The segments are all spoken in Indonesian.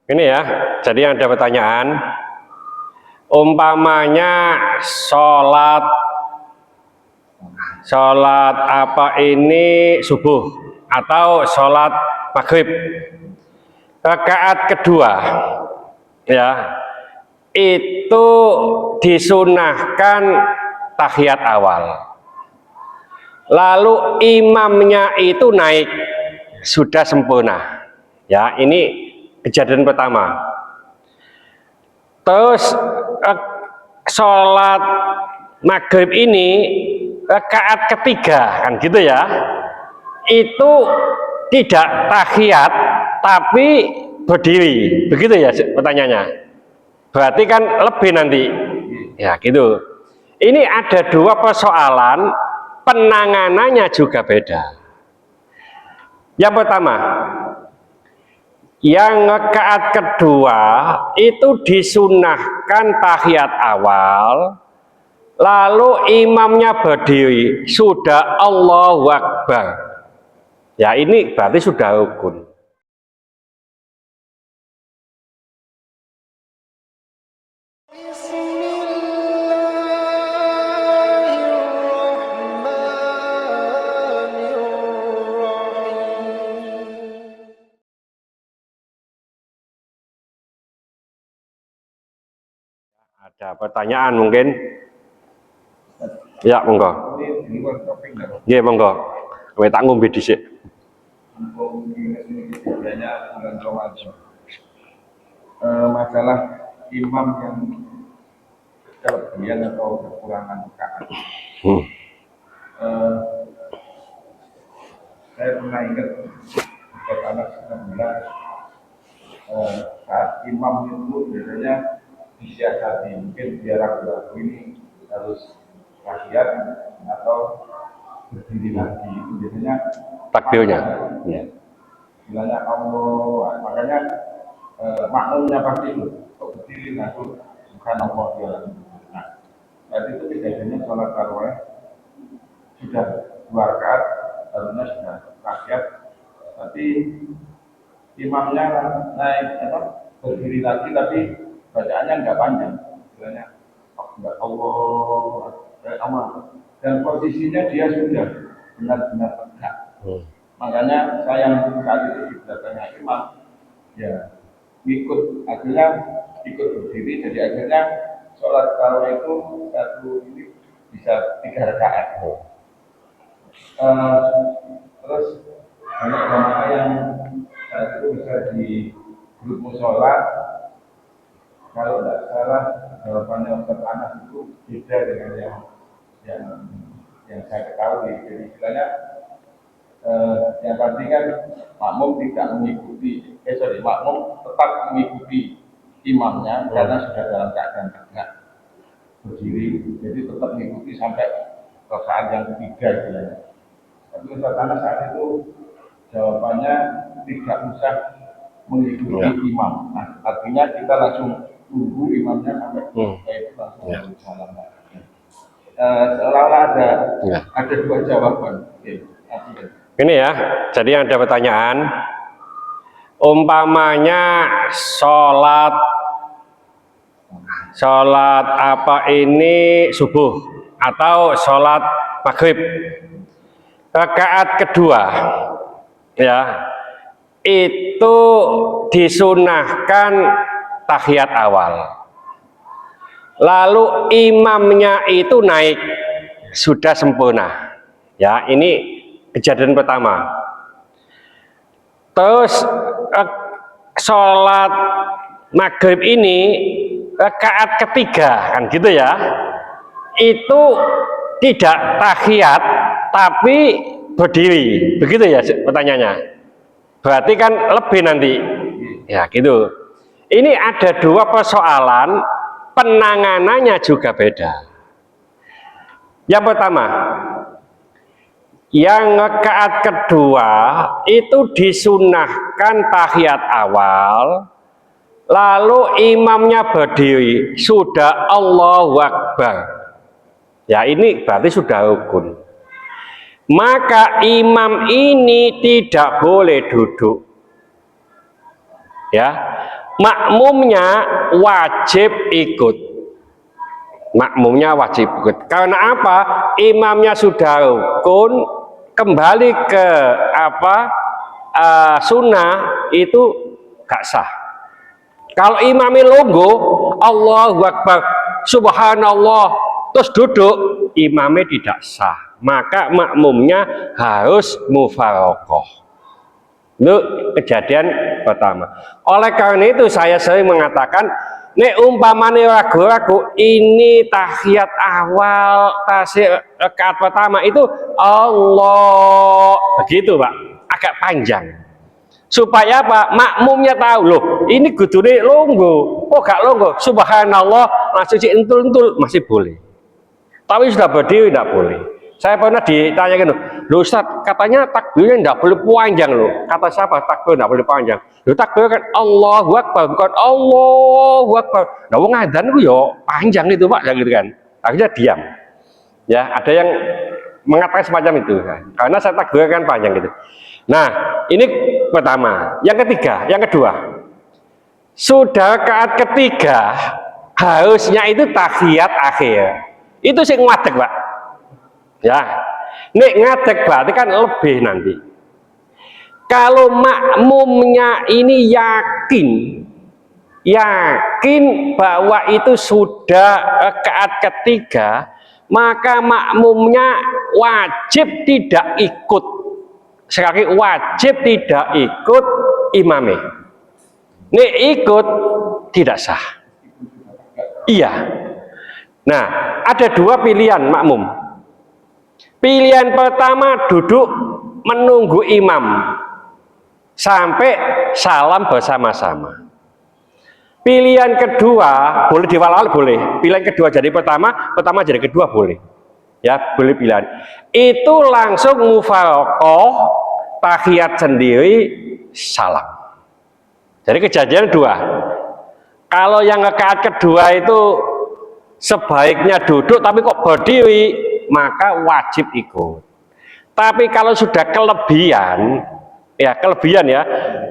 Ini ya, jadi ada pertanyaan, umpamanya sholat apa ini subuh atau sholat maghrib rakaat kedua ya, itu disunahkan tahiyat awal, lalu imamnya itu naik sudah sempurna ya. Ini kejadian pertama. Terus sholat maghrib ini rakaat ketiga kan gitu ya, itu tidak tahiyat tapi berdiri, begitu ya pertanyaannya. Berarti kan lebih nanti ya gitu. Ini ada dua persoalan, penanganannya juga beda. Yang pertama, yang rakaat kedua itu disunahkan tahiyat awal, lalu imamnya berdiri sudah Allahu Akbar ya, ini berarti sudah rukun. Ada pertanyaan mungkin? Ya, monggo. Iya, monggo. Kowe tak ngombe dhisik. Masalah imam yang kelebihan atau kekurangan rakaat. Saya pernah ingat ketika 19 saat imam itu biasanya disiasati, mungkin biar ragu-ragu ini harus tahiyat atau berdiri lagi, itu biasanya Takbirnya bilangnya Allah, makanya makmumnya pasti itu kok berdiri lalu bukan Allah dia. Nah, berarti itu kejadiannya sholat tarawih sudah 2 rakaat, harusnya sudah tahiyat, tapi imamnya naik berdiri lagi, tapi bacaannya nggak panjang, bilangnya Allah dan posisinya dia sudah benar-benar tegak. Makanya saya yang saat itu di belakangnya imam ya akhirnya ikut berdiri, jadi akhirnya sholat tarawih itu satu ini bisa 3 rakaat. Terus banyak jamaah yang saat itu bisa di grup musola, kalau tidak salah jawabannya Ustaz Anas itu beda dengan yang saya ketahui. Jadi istilahnya yang tadi kan makmum tidak mengikuti, makmum tetap mengikuti imamnya karena sudah dalam keadaan tegak berdiri, jadi tetap mengikuti sampai rakaat yang ketiga istilahnya. Tapi Ustaz Anas saat itu jawabannya tidak usah mengikuti imam. Nah, artinya kita langsung tunggu imamnya sampai itu langsung berjalan. Seolah-olah ada 2 jawaban. Ini ya, jadi ada pertanyaan, umpamanya sholat apa ini subuh atau sholat maghrib rakaat kedua ya, itu disunahkan tahiyat awal, lalu imamnya itu naik sudah sempurna ya. Ini kejadian pertama. Terus sholat maghrib ini rakaat ketiga kan gitu ya, itu tidak tahiyat tapi berdiri, begitu ya pertanyaannya. Berarti kan lebih nanti ya gitu. Ini ada 2 persoalan, penanganannya juga beda. Yang pertama, yang rakaat kedua itu disunahkan tahiyat awal, lalu imamnya berdiri sudah Allahu Akbar ya, ini berarti sudah rukun. Maka imam ini tidak boleh duduk ya, makmumnya wajib ikut. Makmumnya wajib ikut. Karena apa? Imamnya sudah rukun, kembali ke sunnah itu gak sah. Kalau imamnya longgo, Allahu Akbar, Subhanallah, terus duduk, imamnya tidak sah. Maka makmumnya harus mufaraqah. Itu kejadian pertama. Oleh karena itu saya sering mengatakan, nek umpamane ragu-ragu ini tahiyat awal, tasik rakaat pertama itu Allah begitu, Pak, agak panjang. Supaya apa? Makmumnya tahu loh, ini kudune longgo. Oh gak longgo, subhanallah masih entul-entul masih boleh. Tapi sudah berdiri tidak boleh. Saya pernah ditanyakan loh Ustaz, katanya takbirnya tidak boleh panjang loh. Kata siapa takbir tidak boleh panjang? Loh takbir kan Allahu Akbar, bukan Allahu Akbar. Nah wong adzan itu ya panjang itu Pak, gitu kan. Akhirnya diam. Ya, ada yang mengatakan semacam itu kan. Karena saya takbir kan panjang gitu. Nah, ini pertama. Yang ketiga, yang kedua. Sudah rakaat ketiga harusnya itu tahiyat akhir. Itu sih ngadeg, Pak. Ya, nek ngadeg berarti kan lebih nanti. Kalau makmumnya ini yakin bahwa itu sudah rakaat ketiga, maka makmumnya wajib tidak ikut. Sekali wajib tidak ikut imamnya. Nek ikut tidak sah. Iya. Nah, ada dua pilihan makmum. Pilihan pertama duduk menunggu imam sampai salam bersama-sama. Pilihan kedua boleh diwalal boleh. Pilihan kedua jadi pertama jadi kedua boleh. Ya, boleh pilihan. Itu langsung mufaraqah, tahiyat sendiri, salam. Jadi kejadian dua. Kalau yang rakaat kedua itu sebaiknya duduk tapi kok berdiri, maka wajib ikut. Tapi kalau sudah kelebihan ya,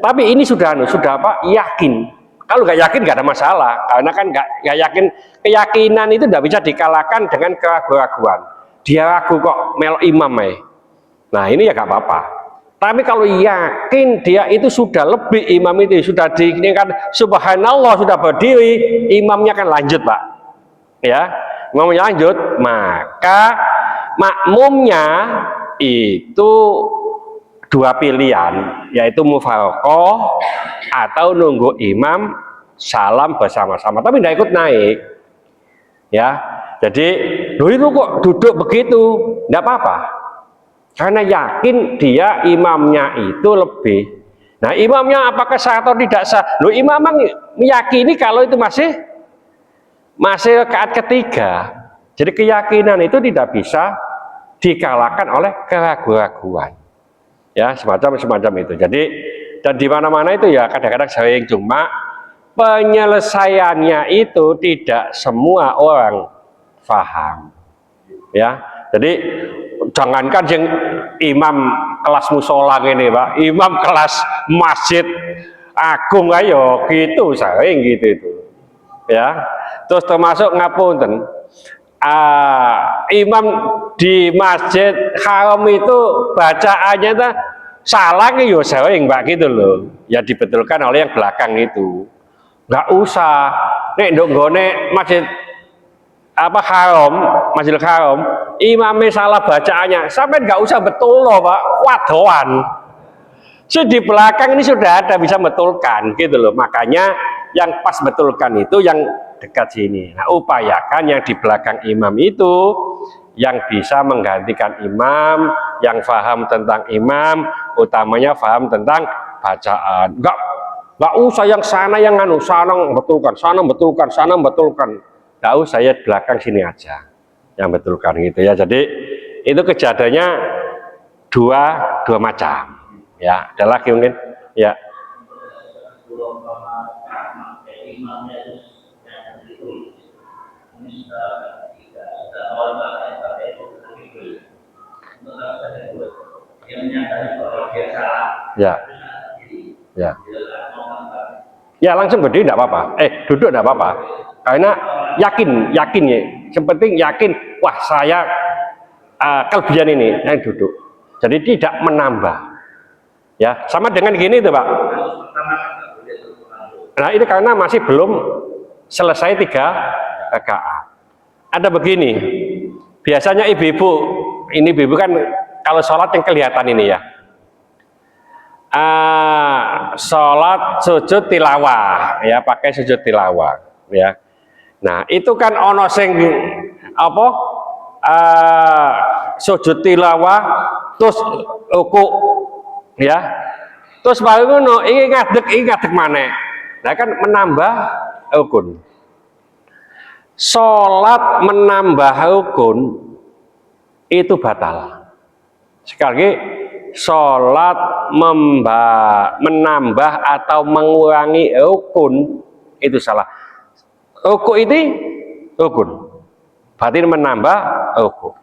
tapi ini sudah apa? Yakin. Kalau nggak yakin nggak ada masalah, karena kan nggak yakin. Keyakinan itu tidak bisa dikalahkan dengan keraguan-keraguan. Dia ragu kok melo imam Nah ini ya nggak apa-apa. Tapi kalau yakin dia itu sudah lebih imam itu sudah diinginkan subhanallah sudah berdiri, imamnya kan lanjut Pak. Ya, imamnya lanjut, maka makmumnya itu dua pilihan, yaitu mufaraqah atau nunggu imam salam bersama-sama, tapi tidak ikut naik. Ya, jadi loh itu kok duduk begitu, tidak apa-apa. Karena yakin dia imamnya itu lebih. Nah imamnya apakah sah atau tidak sah? Loh imam meyakini kalau itu masih rakaat ketiga. Jadi keyakinan itu tidak bisa dikalahkan oleh keraguan-keraguan. Ya semacam itu. Jadi dan di mana-mana itu ya kadang-kadang sering, cuma penyelesaiannya itu tidak semua orang paham. Ya, jadi jangankan yang imam kelas musola ini Pak, imam kelas masjid agung ayo gitu sering gitu itu. Ya, terus termasuk ngapunten, imam di masjid haram itu bacaannya itu salah ya sering Pak gitu loh. Ya dibetulkan oleh yang belakang itu. Nggak usah nek ndok nggone masjid Masjidil Haram, imamnya salah bacaannya, sampai nggak usah betul loh Pak, wadoan. So di belakang ini sudah ada bisa betulkan gitu loh. Makanya yang pas betulkan itu yang dekat sini. Nah, upayakan yang di belakang imam itu yang bisa menggantikan imam, yang paham tentang imam, utamanya paham tentang bacaan. Nggak usah yang sana yang sana betulkan. Tahu saya belakang sini aja yang betulkan gitu ya. Jadi itu kejadiannya dua macam ya. Ada lagi mungkin ya. Ya Ya langsung berdiri tidak apa-apa, duduk tidak apa-apa, karena yakin ya, yang penting yakin, wah saya kelebihan ini, yang duduk. Jadi tidak menambah, ya sama dengan gini itu Pak. Nah ini karena masih belum selesai 3 rakaat. Ada begini, biasanya ibu-ibu, ini ibu-ibu kan kalau sholat yang kelihatan ini ya, sholat sujud tilawah ya, pakai sujud tilawah ya. Nah itu kan ono sing apa sujud tilawah terus ruku ya, terus baru ngono ini ngadeg maneh. Nah kan menambah rukun. Sholat menambah rukun itu batal. Sekali lagi, sholat menambah atau mengurangi rukun itu salah. Rukun itu rukun, berarti menambah rukun.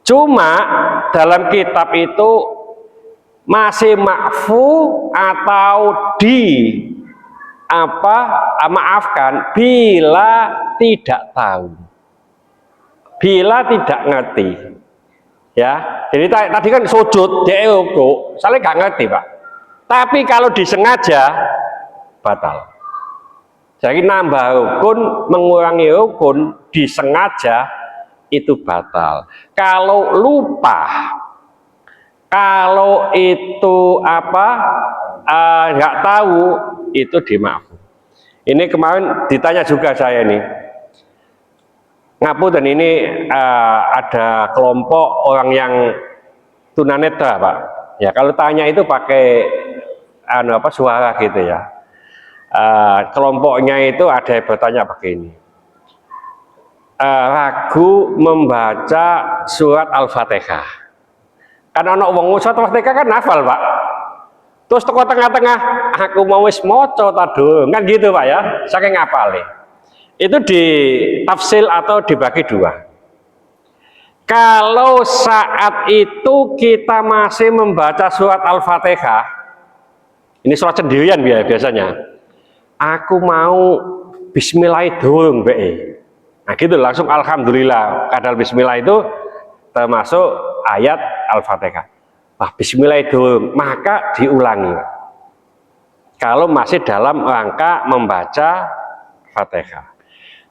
Cuma dalam kitab itu masih ma'fu atau maafkan bila tidak tahu, bila tidak ngerti ya. Jadi tadi kan sujud dia ruku, saya nggak ngerti Pak, tapi kalau disengaja batal. Jadi nambah rukun mengurangi rukun disengaja itu batal. Kalau lupa, kalau itu nggak tahu, itu dimaafkan. Ini kemarin ditanya juga saya ini, ngapunten ini ada kelompok orang yang tunanetra Pak. Ya kalau tanya itu pakai suara gitu ya. Kelompoknya itu ada yang bertanya begini, ragu membaca surat Al-Fatihah. Kan anak wong surat Al-Fatihah kan hafal Pak. Terus teko tengah-tengah aku mau wis maca ta durung, kan gitu Pak ya, saking ngapale. Itu ditafsil atau dibagi 2. Kalau saat itu kita masih membaca surat Al-Fatihah, ini surat sendirian biasanya, aku mau bismillahirrahmanirrahim be. Nah gitu langsung alhamdulillah, kadal bismillah itu termasuk ayat Al-Fatihah. Wah, bismillahirrahmanirrahim, maka diulangi kalau masih dalam rangka membaca Fatihah.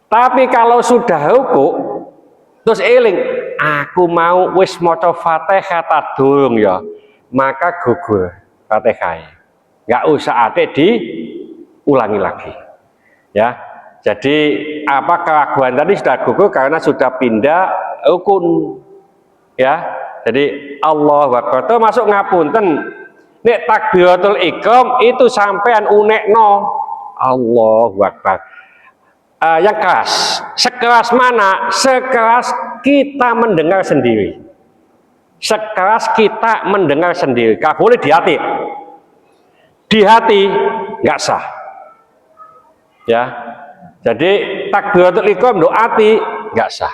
Tapi kalau sudah ruku terus eling, aku mau wis maca Fatihah ta durung ya, maka gugur Fatihah, nggak usah diulangi lagi ya. Jadi keraguan tadi sudah gugur karena sudah pindah rukun ya. Jadi Allahu Akbar masuk ngapunten, nek takbiratul ihram itu sampean unekno Allahu Akbar yang keras. Sekeras mana? Sekeras kita mendengar sendiri. Sekeras kita mendengar sendiri. Gak boleh di hati. Di hati nggak sah. Ya. Jadi takbiratul ihram do hati nggak sah.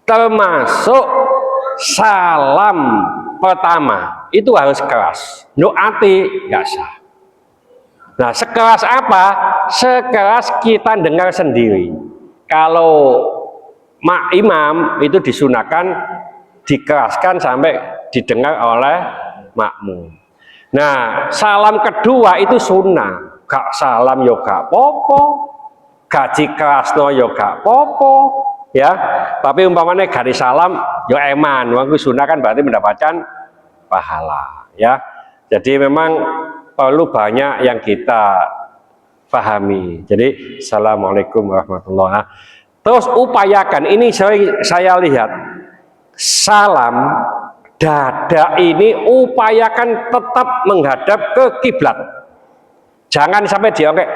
Termasuk salam pertama itu harus keras, doati nggak sah. Nah sekeras apa? Sekeras kita dengar sendiri. Kalau imam itu disunahkan dikeraskan sampai didengar oleh makmum. Nah salam kedua itu sunnah, gak salam yo gak popo, gaji keras no yo gak popo ya, tapi umpamanya garis salam yo eman, waktu sunnah kan berarti mendapatkan pahala ya. Jadi memang perlu banyak yang kita pahami. Jadi assalamualaikum warahmatullahi wabarakatuh. Terus upayakan, ini saya lihat salam dada ini upayakan tetap menghadap ke kiblat, jangan sampai diongkek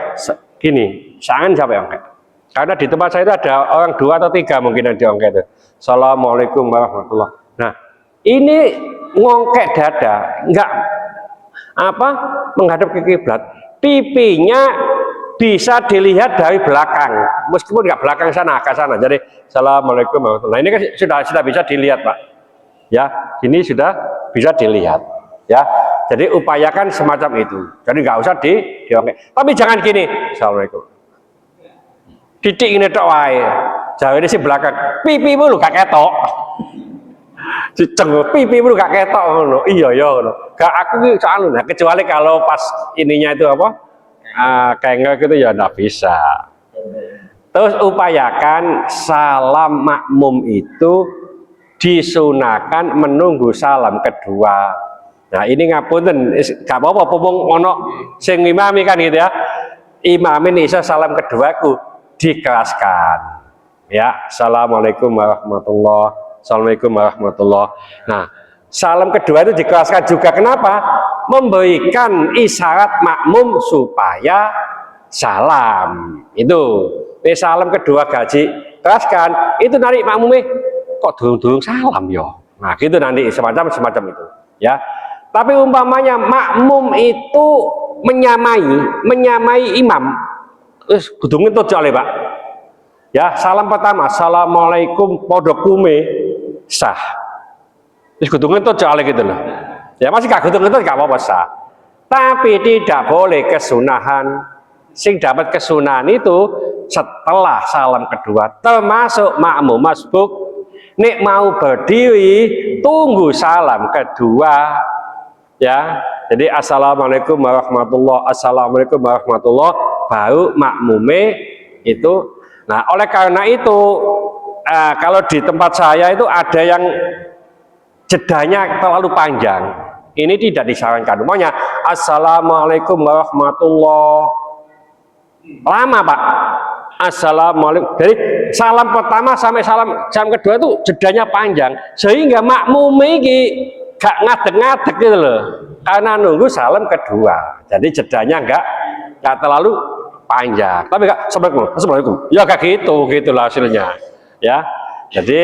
gini, jangan sampai ongkek. Karena di tempat saya itu ada orang 2 atau 3 mungkin yang diongkek itu. Assalamualaikum warahmatullahi wabarakatuh. Nah, ini ngongkek dada, enggak menghadap ke kiblat. Pipinya bisa dilihat dari belakang, meskipun enggak belakang sana, ke sana. Jadi, assalamualaikum warahmatullahi wabarakatuh. Nah, ini kan sudah bisa dilihat, Pak. Ya, ini sudah bisa dilihat. Ya, Jadi upayakan semacam itu. Jadi nggak usah diongke. Tapi jangan gini. Assalamualaikum. Titik ini tok wae. Jawa ini sih belakang. Pipi lu gak ketok. Cenggo pipi lu gak ketok ngono. Iya ya ngono. Gak aku ki soal nah, kecuali kalau pas ininya itu apa? Kengel gitu ya nggak bisa. Terus upayakan salam makmum itu disunahkan menunggu salam kedua. Nah ini ngapunten, gak apa-apa pomong ono sing imami kan gitu ya. Imamin isa salam kedua ku dikeraskan. Ya, assalamualaikum warahmatullah, assalamualaikum warahmatullah. Nah, salam kedua itu dikeraskan juga. Kenapa? Memberikan isyarat makmum supaya salam. Itu salam kedua gaji keraskan. Itu nanti makmumnya kok durung-durung salam yo. Nah, gitu nanti semacam itu. Ya. Tapi umpamanya makmum itu menyamai imam. Terus kudu ngentut jale, Pak. Ya, salam pertama, assalamualaikum podokume sah. Terus kudu ngentut jale gitu loh. Ya masih gak kudu ngentut gak apa-apa sah. Tapi tidak boleh kesunahan. Sing dapat kesunahan itu setelah salam kedua, termasuk makmum masbuk nek mau berdiri tunggu salam kedua. Ya, jadi assalamualaikum warahmatullah, assalamualaikum warahmatullah, baru makmume itu. Nah, oleh karena itu kalau di tempat saya itu ada yang jedanya terlalu panjang. Ini tidak disarankan. Umumnya assalamualaikum warahmatullah, lama Pak. Assalamualaikum. Jadi salam pertama sampai salam kedua itu jedanya panjang, sehingga makmume iki gak ngadeg-ngadeg gitu loh, karena nunggu salam kedua. Jadi jedanya nggak terlalu panjang. Tapi kak, assalamualaikum. Ya kayak gitulah hasilnya. Ya. Jadi,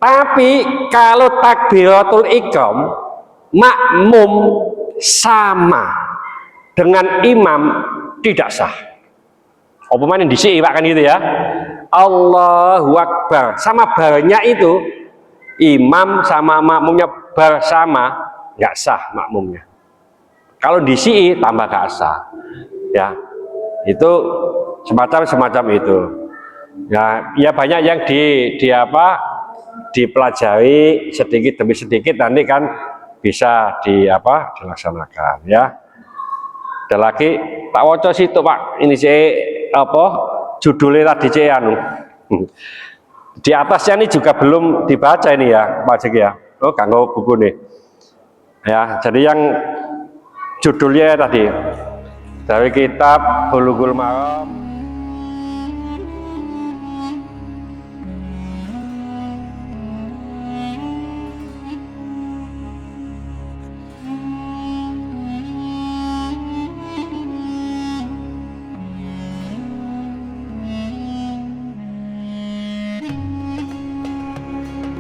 tapi kalau takbiratul ihram makmum sama dengan imam tidak sah. Apa mana di sini Pak kan gitu ya. Allahu Akbar sama barnya itu imam sama makmumnya bersama nggak sah makmumnya. Kalau di sini tambah gak sah. Ya, itu semacam itu. Ya banyak yang dipelajari sedikit demi sedikit, nanti kan bisa dilaksanakan ya. Ada lagi tak waca situ Pak, ini judulnya tadi di atasnya ini juga belum dibaca ini ya Pak Cik ya. Oh kanggo buku nih ya. Jadi yang judulnya tadi dari kitab Bulughul Maram